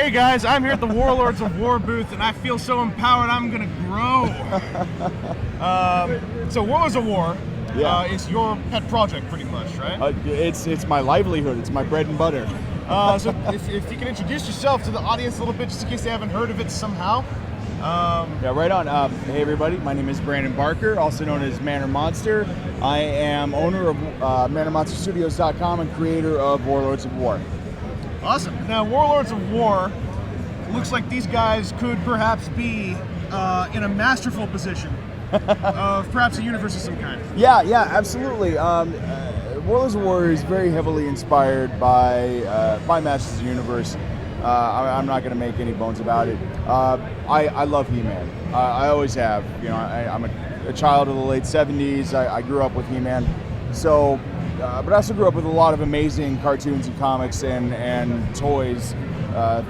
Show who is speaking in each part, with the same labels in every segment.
Speaker 1: Hey guys, I'm here at the Warlords of Wor booth, and I feel so empowered I'm gonna grow. So Warlords of Wor, it's your pet project pretty much, right?
Speaker 2: It's my livelihood, it's my bread and butter.
Speaker 1: So if you can introduce yourself to the audience a little bit, just in case they haven't heard of it somehow.
Speaker 2: Yeah, right on. Hey everybody, my name is Brandon Barker, also known as Manor Monster. I am owner of ManorMonsterStudios.com and creator of Warlords of Wor.
Speaker 1: Awesome. Now, Warlords of Wor, looks like these guys could perhaps be in a masterful position of perhaps a universe of some kind.
Speaker 2: Yeah, absolutely. Warlords of Wor is very heavily inspired by Masters of the Universe. I'm not going to make any bones about it. I love He-Man. I always have. You know, I'm a child of the late 70s. I grew up with He-Man. So, but I also grew up with a lot of amazing cartoons and comics and toys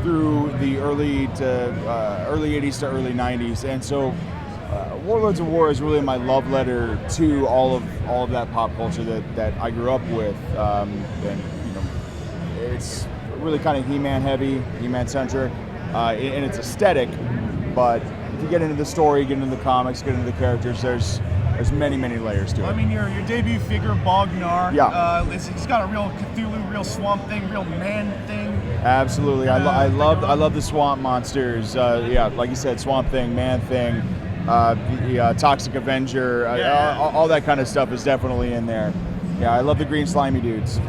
Speaker 2: through the early 80s to early 90s. And so Warlords of Wor is really my love letter to all of that pop culture that I grew up with. And you know, it's really kind of He-Man heavy, He-Man centric in its aesthetic, but if you get into the story, get into the comics, get into the characters, there's many layers to it.
Speaker 1: I mean, your debut figure, Bog-Nar, it's got a real Cthulhu, real swamp thing, real man thing.
Speaker 2: Absolutely, I love the swamp monsters. Like you said, swamp thing, man thing, the Toxic Avenger, all that kind of stuff is definitely in there. Yeah, I love the green slimy dudes.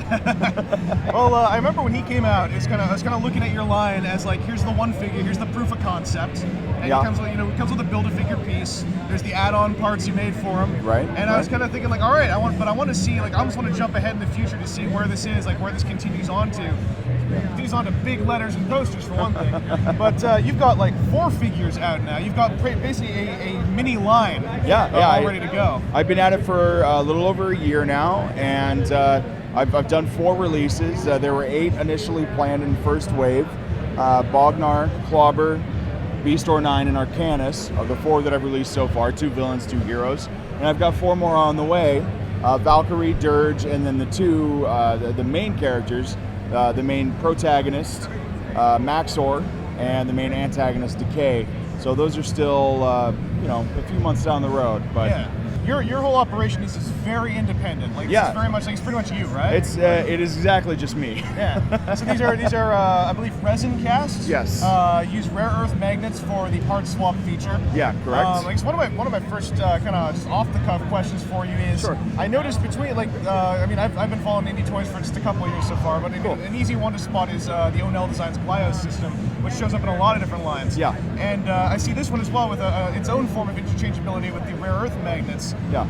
Speaker 1: Well, I remember when he came out, I was kind of looking at your line as like, here's the one figure, here's the proof of concept, and it comes with a Build-A-Figure piece. There's the add-on parts you made for him,
Speaker 2: right?
Speaker 1: And I was kind of thinking like, all right, I want to see, like, I almost want to jump ahead in the future to see where this is, like where this continues on to. These onto big letters and posters for one thing, but you've got like 4 figures out now. You've got basically a mini line, all ready to go.
Speaker 2: I've been at it for a little over a year now, and I've done 4 releases. There were 8 initially planned in first wave: Bog-Nar, Clobber, Beastor 9, and Arcanus are the 4 that I've released so far. 2 villains, 2 heroes, and I've got 4 more on the way: Valkyrie, Dirge, and then the 2 the main characters. The main protagonist, Maxor, and the main antagonist, Decay. So those are still, a few months down the road. But
Speaker 1: yeah. Your whole operation is just very independent. Like, it's very much like, it's pretty much you, right?
Speaker 2: It is exactly just me.
Speaker 1: Yeah. So these are I believe resin casts.
Speaker 2: Yes.
Speaker 1: Use rare earth magnets for the part swap feature.
Speaker 2: Yeah, correct.
Speaker 1: Like, so one of my first kind of just off the cuff questions for you is,
Speaker 2: sure.
Speaker 1: I noticed between I've been following indie toys for just a couple of years so far, but an easy one to spot is the O'Neill Designs Glyos system, which shows up in a lot of different lines.
Speaker 2: Yeah.
Speaker 1: And I see this one as well with its own form of interchangeability with the rare earth magnets.
Speaker 2: Yeah.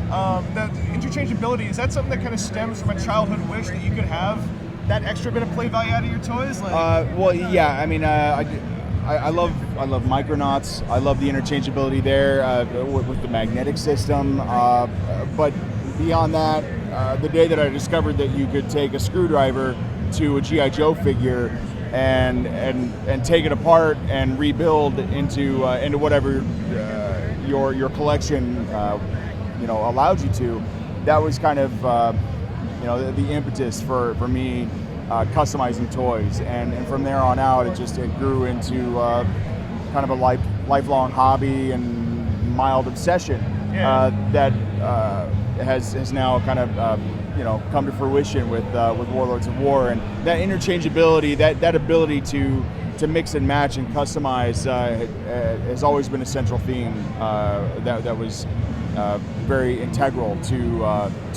Speaker 1: The interchangeability, is that something that kind of stems from a childhood wish that you could have that extra bit of play value out of your toys? Like,
Speaker 2: well, yeah. I mean, I love Micronauts. I love the interchangeability there with the magnetic system. But beyond that, the day that I discovered that you could take a screwdriver to a G.I. Joe figure and take it apart and rebuild into whatever your collection allowed you to, that was kind of the impetus for me customizing toys, and from there on out it grew into kind of a lifelong hobby and mild obsession that has now kind of come to fruition with Warlords of Wor, and that interchangeability, that ability to mix and match and customize has always been a central theme that was very integral to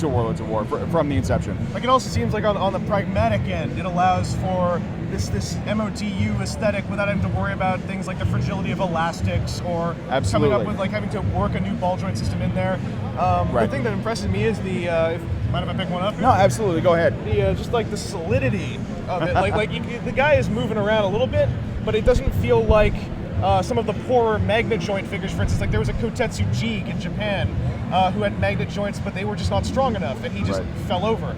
Speaker 2: Warlords of Wor from the inception.
Speaker 1: Like, it also seems like on the pragmatic end, it allows for this MOTU aesthetic without having to worry about things like the fragility of elastics or coming up with like having to work a new ball joint system in there.
Speaker 2: Right.
Speaker 1: The thing that impresses me is mind if I pick one up?
Speaker 2: No, absolutely. Go ahead.
Speaker 1: Just like the solidity of it. The guy is moving around a little bit, but it doesn't feel like some of the poorer magnet joint figures. For instance, like there was a Kotetsu Jig in Japan who had magnet joints, but they were just not strong enough, and he just fell over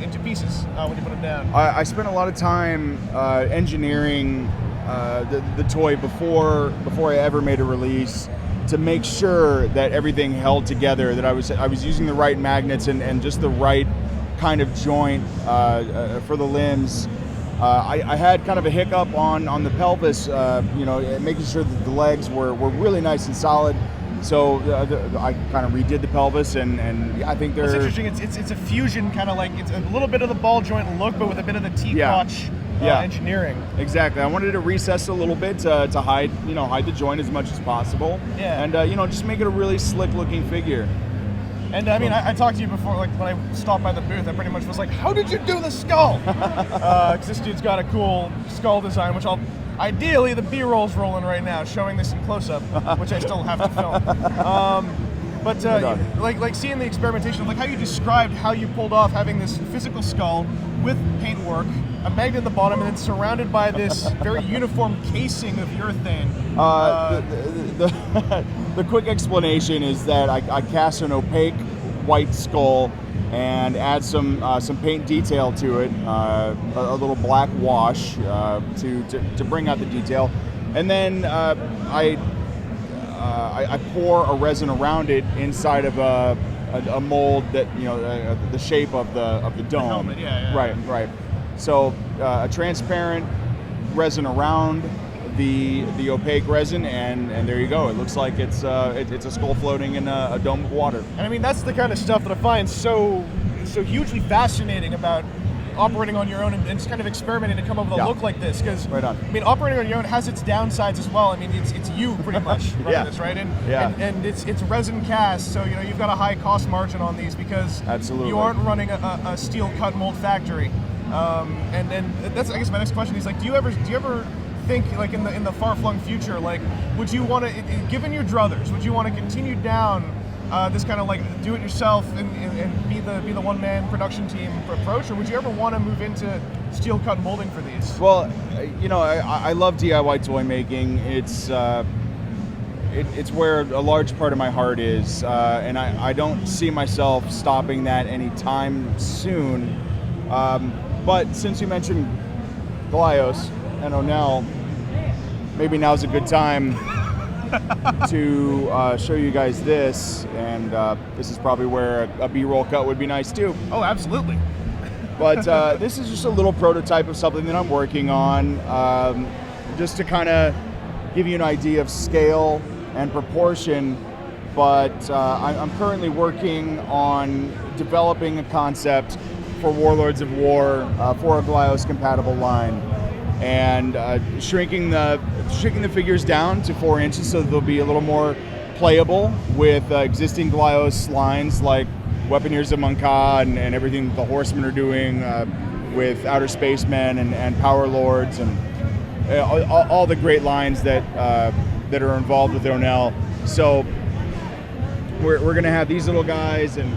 Speaker 1: into pieces when you put him down.
Speaker 2: I spent a lot of time engineering the toy before I ever made a release, to make sure that everything held together, that I was using the right magnets and just the right kind of joint for the limbs, I had kind of a hiccup on the pelvis, making sure that the legs were really nice and solid. So I kind of redid the pelvis, and I think they're...
Speaker 1: It's interesting. It's a fusion, kind of like it's a little bit of the ball joint look, but with a bit of the T-crotch engineering.
Speaker 2: Exactly. I wanted to recess a little bit to hide the joint as much as possible.
Speaker 1: Yeah.
Speaker 2: And just make it a really slick looking figure.
Speaker 1: And I mean, I talked to you before, like when I stopped by the booth, I pretty much was like, "How did you do the skull?" Because this dude's got a cool skull design, which ideally the B-roll's rolling right now, showing this in close-up, which I still have to film. But like seeing the experimentation, like how you described how you pulled off having this physical skull with paintwork, a magnet at the bottom, and then surrounded by this very uniform casing of urethane.
Speaker 2: The quick explanation is that I cast an opaque white skull and add some paint detail to it, a little black wash to bring out the detail, and then I pour a resin around it inside of a mold that the shape of the dome.
Speaker 1: The helmet,
Speaker 2: Right. So a transparent resin around the opaque resin, and there you go. It looks like it's a skull floating in a dome of water.
Speaker 1: And I mean, that's the kind of stuff that I find so hugely fascinating about operating on your own and just kind of experimenting to come up with a look like this. Because
Speaker 2: right on.
Speaker 1: I mean, operating on your own has its downsides as well. I mean, it's you pretty much running this, right? And it's resin cast, so you've got a high cost margin on these because
Speaker 2: absolutely
Speaker 1: you aren't running a steel cut mold factory. And that's, I guess, my next question is like, do you ever think, like, in the far-flung future, like, would you want to, given your druthers, would you want to continue down this kind of like do-it-yourself and be the one-man production team approach, or would you ever want to move into steel cut molding for these?
Speaker 2: Well, I love DIY toy making. It's where a large part of my heart is, and I don't see myself stopping that anytime soon. But since you mentioned Glios and O'Neill, maybe now's a good time to show you guys this, and this is probably where a B-roll cut would be nice too.
Speaker 1: Oh, absolutely.
Speaker 2: But this is just a little prototype of something that I'm working on, just to kind of give you an idea of scale and proportion. But I'm currently working on developing a concept for Warlords of Wor for a Glios compatible line, and shrinking the figures down to 4 inches so that they'll be a little more playable with existing Glios lines like Weaponeers of Monka and everything that the Horsemen are doing with Outer Spacemen and Power Lords and all the great lines that are involved with O'Neill. So we're going to have these little guys, and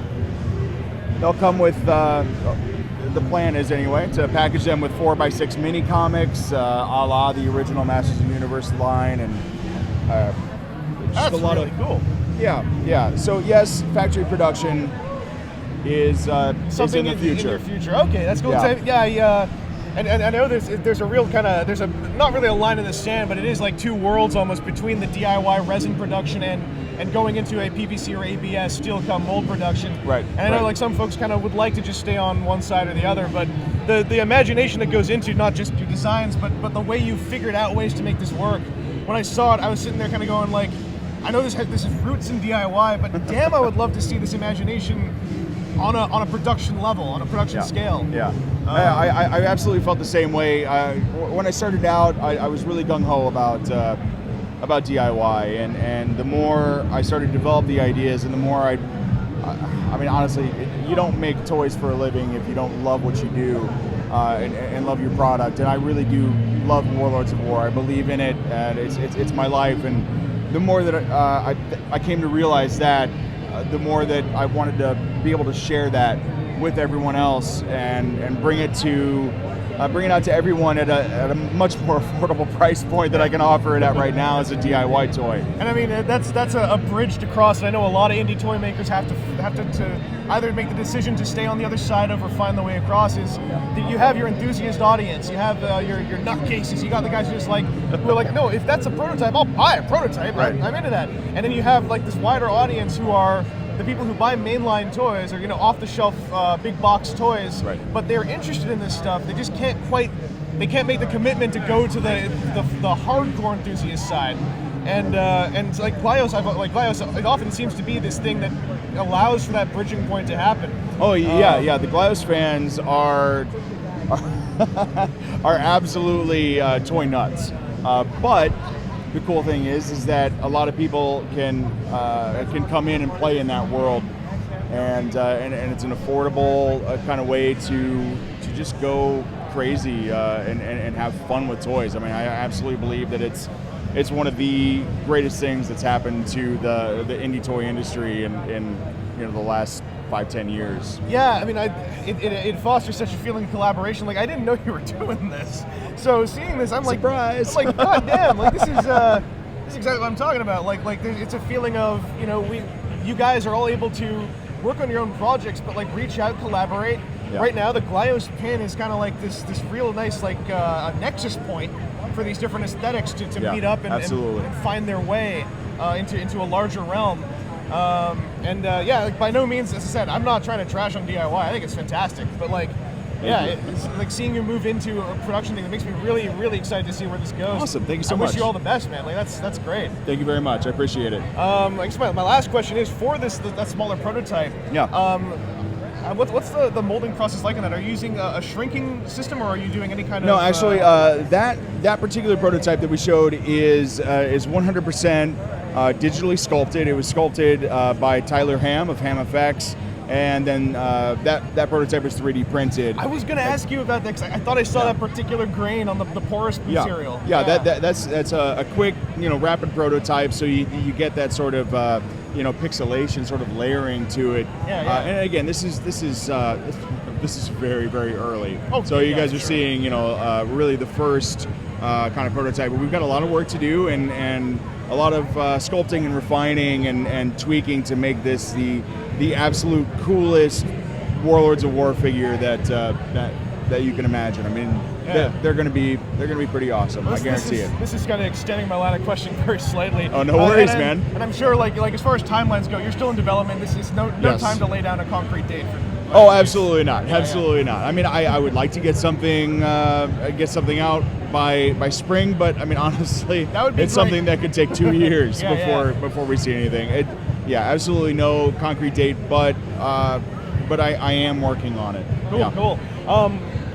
Speaker 2: they'll come with, the plan is anyway, to package them with 4x6 mini comics, a la the original Masters of the Universe line, and
Speaker 1: that's really cool.
Speaker 2: Yeah. So yes, factory production is
Speaker 1: something
Speaker 2: in the future.
Speaker 1: In your future. Okay, that's cool.
Speaker 2: Yeah.
Speaker 1: And I know there's a real kind of, there's a, not really a line in the sand, but it is like two worlds almost between the DIY resin production and going into a PVC or ABS steel cut mold production.
Speaker 2: Right.
Speaker 1: And I know like some folks kind of would like to just stay on one side or the other, but the imagination that goes into not just your designs, but the way you figured out ways to make this work. When I saw it, I was sitting there kind of going like, I know this is roots in DIY, but damn, I would love to see this imagination on a production level, on a production scale.
Speaker 2: Yeah. I absolutely felt the same way. When I started out, I was really gung-ho about DIY, and the more I started to develop the ideas, and the more I mean, honestly, you don't make toys for a living if you don't love what you do and love your product. And I really do love Warlords of Wor. I believe in it, and it's my life. And the more that I came to realize that, the more that I wanted to be able to share that with everyone else and bring it out to everyone at a much more affordable price point that I can offer it at right now as a DIY toy.
Speaker 1: And I mean, that's a bridge to cross. And I know a lot of indie toy makers have to either make the decision to stay on the other side of or find the way across. Is that you have your enthusiast audience, you have your nutcases, you got the guys who are like, no, if that's a prototype, I'll buy a prototype.
Speaker 2: Right.
Speaker 1: I'm into that. And then you have like this wider audience who are the people who buy mainline toys or off-the-shelf big box toys,
Speaker 2: Right.
Speaker 1: but they're interested in this stuff. They just can't make the commitment to go to the hardcore enthusiast side. And like Glyos, it often seems to be this thing that allows for that bridging point to happen.
Speaker 2: Oh yeah. The Glyos fans are absolutely toy nuts. But the cool thing is that a lot of people can come in and play in that world, and it's an affordable kind of way to just go crazy and have fun with toys. I mean, I absolutely believe that it's one of the greatest things that's happened to the indie toy industry in the last 5-10 years.
Speaker 1: Yeah, I mean, it fosters such a feeling of collaboration. Like, I didn't know you were doing this, so seeing this, I'm like,
Speaker 2: surprise!
Speaker 1: I'm like, God damn! Like, this is exactly what I'm talking about. Like it's a feeling of you guys are all able to work on your own projects, but like reach out, collaborate.
Speaker 2: Yeah.
Speaker 1: Right now, the Glyos pin is kind of like this real nice a nexus point for these different aesthetics to meet up and find their way into a larger realm. Like by no means, as I said, I'm not trying to trash on DIY. I think it's fantastic, but it's like seeing you move into a production thing that makes me really, really excited to see where this goes.
Speaker 2: Awesome, thank you so much.
Speaker 1: I wish you all the best, man. Like that's great.
Speaker 2: Thank you very much. I appreciate it.
Speaker 1: I guess my last question is for that smaller prototype.
Speaker 2: Yeah.
Speaker 1: What's the molding process like on that? Are you using a shrinking system, or are you doing any kind of?
Speaker 2: No, actually, that particular prototype that we showed is 100% digitally sculpted. It was sculpted by Tyler Ham of Ham Effects, and then that prototype was 3D printed.
Speaker 1: I was going to ask you about that because I thought I saw that particular grain on the porous material.
Speaker 2: Yeah. That's a quick, rapid prototype, so you get that sort of pixelation, sort of layering to it. And again, this is very, very early.
Speaker 1: Oh,
Speaker 2: so you guys are seeing really the first kind of prototype. But we've got a lot of work to do and a lot of sculpting and refining and tweaking to make this the absolute coolest Warlords of Wor figure that you can imagine. I mean, they're going to be pretty awesome. I guarantee it.
Speaker 1: This is kind of extending my line of question very slightly.
Speaker 2: Oh, no worries, man.
Speaker 1: And I'm sure, like as far as timelines go, you're still in development. This is no time to lay down a concrete date for.
Speaker 2: Oh, absolutely not. Absolutely not. I mean, I would like to get something out by spring, but I mean, honestly, it's something that could take 2 years before we see anything. Absolutely no concrete date, but I am working on it.
Speaker 1: Cool.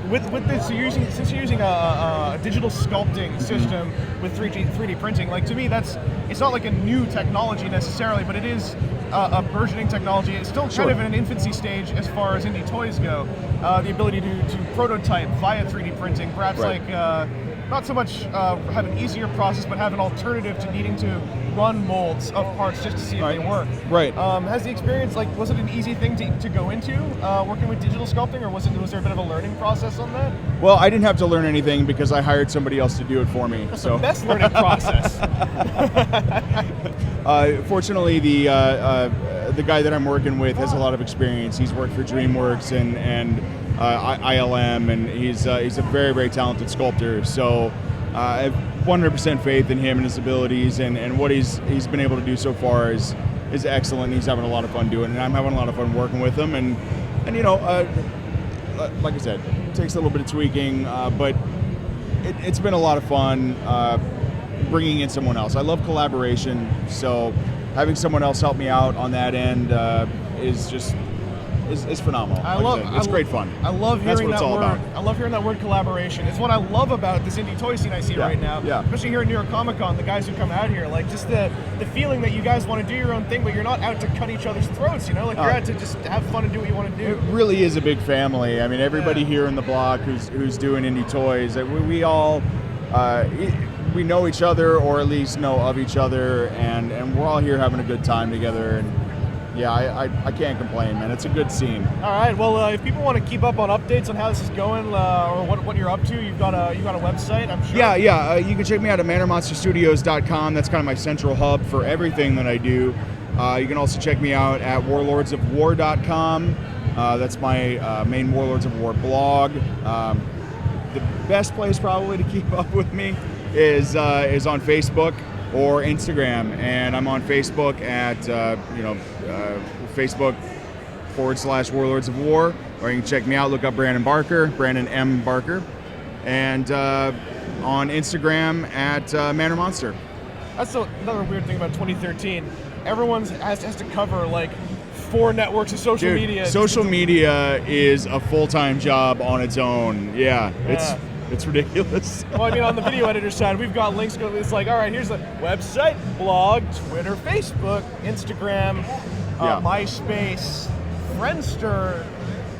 Speaker 1: With this, since you're using a digital sculpting system with 3D printing, like to me, it's not like a new technology necessarily, but it is a burgeoning technology. It's still kind of in an infancy stage as far as indie toys go. The ability to prototype via 3D printing, perhaps not so much have an easier process, but have an alternative to needing to run molds of parts just to see if they work.
Speaker 2: Right.
Speaker 1: Has the experience, was it an easy thing to go into working with digital sculpting, or was there a bit of a learning process on that?
Speaker 2: Well, I didn't have to learn anything because I hired somebody else to do it for me.
Speaker 1: That's the best learning process.
Speaker 2: Fortunately, the guy that I'm working with has a lot of experience. He's worked for DreamWorks and ILM, and he's a very, very talented sculptor. So I have 100% faith in him and his abilities, and what he's been able to do so far is excellent. He's having a lot of fun doing it, and I'm having a lot of fun working with him. And like I said, it takes a little bit of tweaking, but it's been a lot of fun bringing in someone else. I love collaboration, so having someone else help me out on that end is phenomenal. It's great fun.
Speaker 1: I love hearing
Speaker 2: That's what it's all
Speaker 1: word.
Speaker 2: about.
Speaker 1: I love hearing that word collaboration. It's what I love about this indie toy scene I see right now.
Speaker 2: Yeah.
Speaker 1: Especially here at New York Comic Con, the guys who come out here, like just the feeling that you guys want to do your own thing, but you're not out to cut each other's throats, you're out to just have fun and do what you want to do.
Speaker 2: It really is a big family. I mean, everybody here in the block who's doing indie toys, we all we know each other, or at least know of each other, and we're all here having a good time together. And I can't complain, man. It's a good scene.
Speaker 1: All right. Well, if people want to keep up on updates on how this is going, or what you're up to, you've got a website, I'm sure.
Speaker 2: Yeah. You can check me out at ManorMonsterStudios.com. That's kind of my central hub for everything that I do. You can also check me out at WarlordsofWar.com. That's my main Warlords of Wor blog. The best place probably to keep up with me is on Facebook or Instagram, and I'm on Facebook at Facebook.com/Warlords of Wor, or you can check me out, look up Brandon Barker, Brandon M. Barker, and on Instagram at Manor Monster.
Speaker 1: That's another weird thing about 2013. Everyone has to cover like 4 networks of social media.
Speaker 2: Social media is a full-time job on its own. Yeah. It's ridiculous.
Speaker 1: Well, I mean, on the video editor side, we've got links. It's like, all right, here's the website, blog, Twitter, Facebook, Instagram, MySpace, Friendster,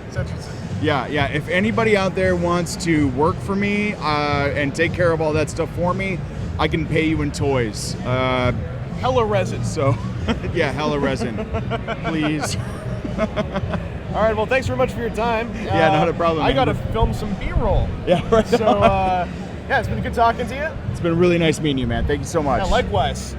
Speaker 1: etc.
Speaker 2: Yeah. If anybody out there wants to work for me and take care of all that stuff for me, I can pay you in toys.
Speaker 1: Hella resin.
Speaker 2: So, yeah, hella resin. Please.
Speaker 1: All right, well, thanks very much for your time.
Speaker 2: Yeah, not a problem.
Speaker 1: I got to film some B-roll.
Speaker 2: Yeah, right.
Speaker 1: So, it's been good talking to you.
Speaker 2: It's been really nice meeting you, man. Thank you so much.
Speaker 1: Yeah, likewise.